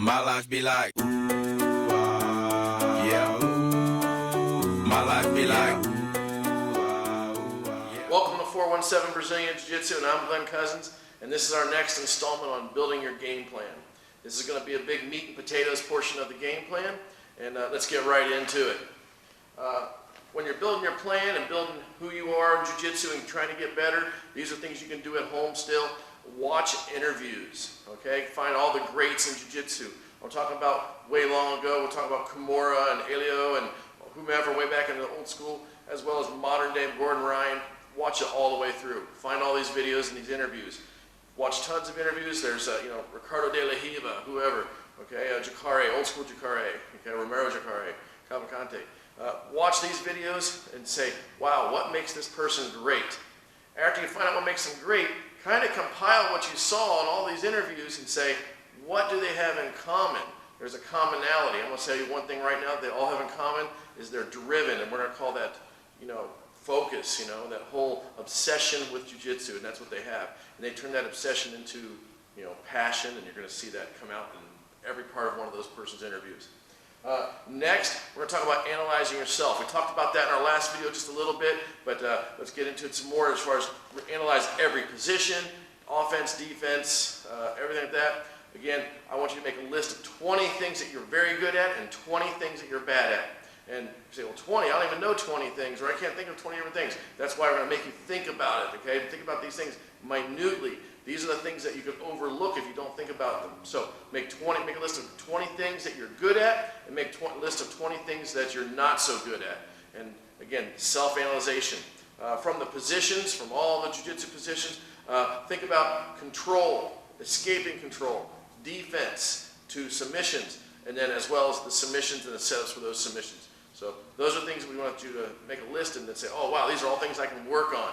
My life be like, ooh, yeah, ooh, my life be like, Welcome to 417 Brazilian Jiu-Jitsu, and I'm Glenn Cousins, and this is our next installment on building your game plan. This is going to be a big meat and potatoes portion of the game plan, and let's get right into it. When you're building your plan and building who you are in Jiu-Jitsu and trying to get better, these are things you can do at home still. Watch interviews, okay? Find all the greats in Jiu-Jitsu. I'm talking about way long ago. We're talking about Kimura and Elio and whomever way back in the old school, as well as modern day Gordon Ryan. Watch it all the way through. Find all these videos and these interviews. Watch tons of interviews. There's Ricardo de la Riva, whoever, okay? Jacare, old school Jacare, okay? Romero Jacare, Cavalcante. Watch these videos and say, wow, what makes this person great? After you find out what makes them great, kind of compile what you saw in all these interviews and say, what do they have in common? There's a commonality. I'm going to tell you one thing right now that they all have in common is they're driven, and we're going to call that, focus, that whole obsession with Jiu-Jitsu, and that's what they have. And they turn that obsession into, passion, and you're going to see that come out in every part of one of those person's interviews. Next, we're going to talk about analyzing yourself. We talked about that in our last video just a little bit, but let's get into it some more as far as analyze every position, offense, defense, everything like that. Again, I want you to make a list of 20 things that you're very good at and 20 things that you're bad at. And you say, well, 20, I don't even know 20 things, or I can't think of 20 different things. That's why we're going to make you think about it, okay? Think about these things minutely. These are the things that you could overlook if you don't think about them. So make a list of 20 things that you're good at, and make a list of 20 things that you're not so good at. And again, self-analyzation. From the positions, from all the jiu-jitsu positions, think about control, escaping control, defense to submissions, and then as well as the submissions and the setups for those submissions. So those are things we want you to make a list and then say, oh wow, these are all things I can work on.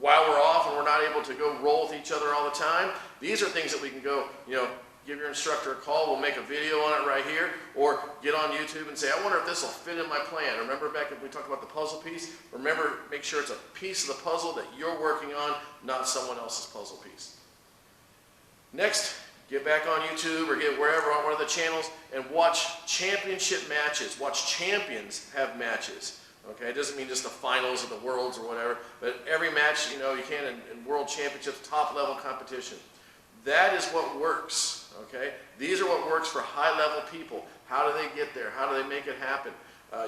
While we're off and we're not able to go roll with each other all the time, these are things that we can go, give your instructor a call, we'll make a video on it right here, or get on YouTube and say, I wonder if this will fit in my plan. Remember back when we talked about the puzzle piece? Remember, make sure it's a piece of the puzzle that you're working on, not someone else's puzzle piece. Next, get back on YouTube or get wherever on one of the channels and watch championship matches. Watch champions have matches. Okay, it doesn't mean just the finals of the worlds or whatever, but every match, you can in world championships, top level competition. That is what works, okay? These are what works for high level people. How do they get there? How do they make it happen?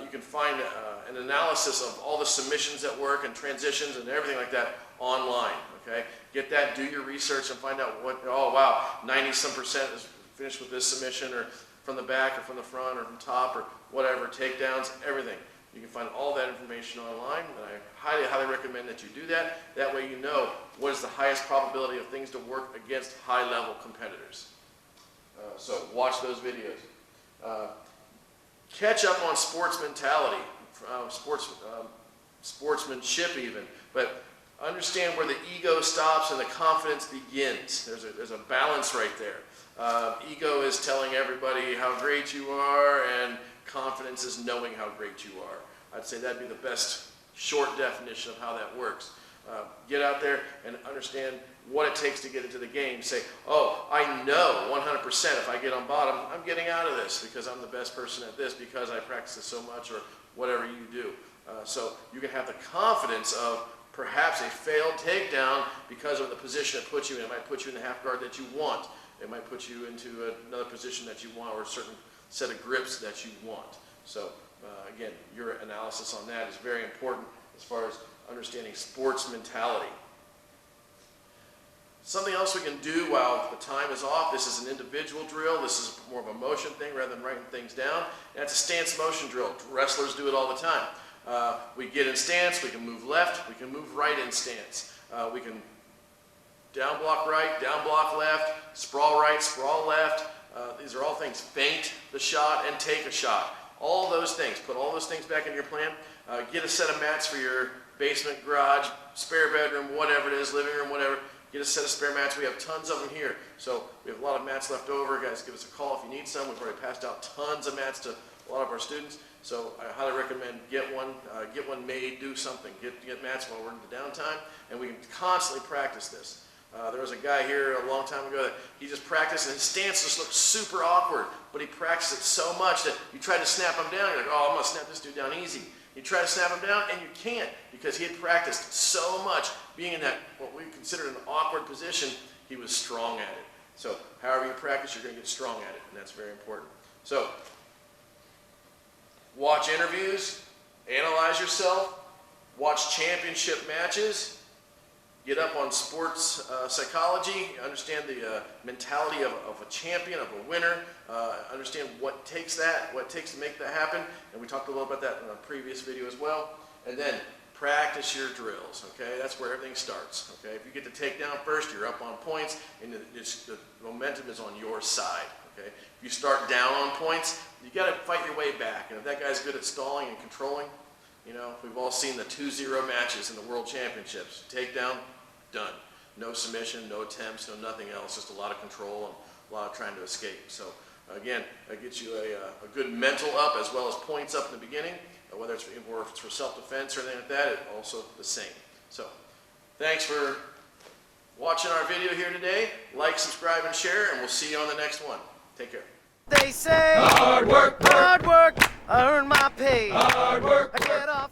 You can find an analysis of all the submissions that work and transitions and everything like that online, okay? Get that, do your research and find out what, oh wow, 90-some% is finished with this submission, or from the back or from the front or from top or whatever, takedowns, everything. You can find all that information online, and I highly, highly recommend that you do that. That way you know what is the highest probability of things to work against high-level competitors. So watch those videos. Catch up on sports mentality, sportsmanship even, but understand where the ego stops and the confidence begins. There's a balance right there. Ego is telling everybody how great you are, and confidence is knowing how great you are. I'd say that'd be the best short definition of how that works. Get out there and understand what it takes to get into the game. Say, oh, I know 100% if I get on bottom, I'm getting out of this because I'm the best person at this, because I practice this so much, or whatever you do. So you can have the confidence of perhaps a failed takedown because of the position it puts you in. It might put you in the half guard that you want. It might put you into another position that you want, or a certain set of grips that you want. So again, your analysis on that is very important as far as understanding sports mentality. Something else we can do while the time is off, this is an individual drill, this is more of a motion thing rather than writing things down. And it's a stance motion drill. Wrestlers do it all the time. We get in stance, we can move left, we can move right in stance. We can down block right, down block left, sprawl right, sprawl left. These are all things. Feint the shot and take a shot. All those things. Put all those things back in your plan. Get a set of mats for your basement, garage, spare bedroom, whatever it is, living room, whatever. Get a set of spare mats. We have tons of them here. So we have a lot of mats left over. Guys, give us a call if you need some. We've already passed out tons of mats to a lot of our students. So I highly recommend get one made, do something. Get mats while we're in the downtime, and we can constantly practice this. There was a guy here a long time ago that he just practiced, and his stance just looked super awkward, but he practiced it so much that you try to snap him down, you're like, oh, I'm going to snap this dude down easy. You try to snap him down, and you can't, because he had practiced so much being in that, what we consider an awkward position. He was strong at it. So however you practice, you're going to get strong at it, and that's very important. So watch interviews, analyze yourself, watch championship matches, get up on sports psychology, understand the mentality of a champion, of a winner, understand what takes to make that happen, and we talked a little about that in a previous video as well. And then practice your drills, okay? That's where everything starts, okay? If you get the takedown first, you're up on points, and the momentum is on your side, okay? If you start down on points, you got to fight your way back, and if that guy's good at stalling and controlling, you know, we've all seen the 2-0 matches in the World Championships. Takedown, done. No submission, no attempts, no nothing else, just a lot of control and a lot of trying to escape. So again, that gets you a good mental up as well as points up in the beginning, whether it's for self-defense or anything like that, it's also the same. So thanks for watching our video here today. Like, subscribe, and share, and we'll see you on the next one. Take care. They say, hard work, I earn my pay. Hard work, I get off